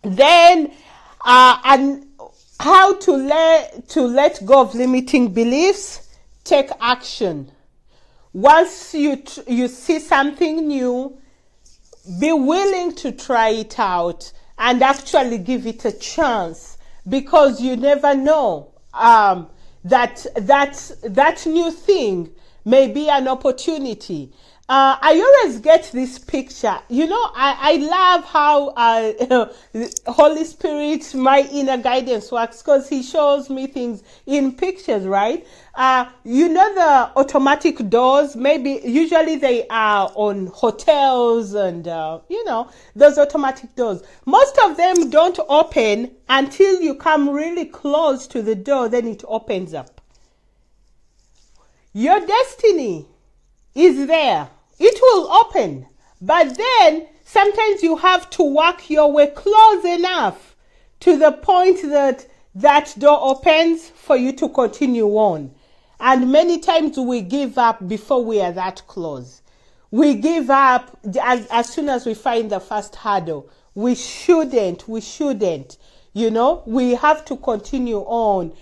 Then, and how to let go of limiting beliefs. Take action. Once you see something new, be willing to try it out and actually give it a chance, because you never know that new thing may be an opportunity. I always get this picture. I love how Holy Spirit, my inner guidance, works, because he shows me things in pictures, right? The automatic doors, usually they are on hotels and, those automatic doors. Most of them don't open until you come really close to the door, then it opens up. Your destiny is there. It will open. But then sometimes you have to work your way close enough to the point that door opens for you to continue on. And many times we give up before we are that close. We give up as soon as we find the first hurdle. We shouldn't. We have to continue on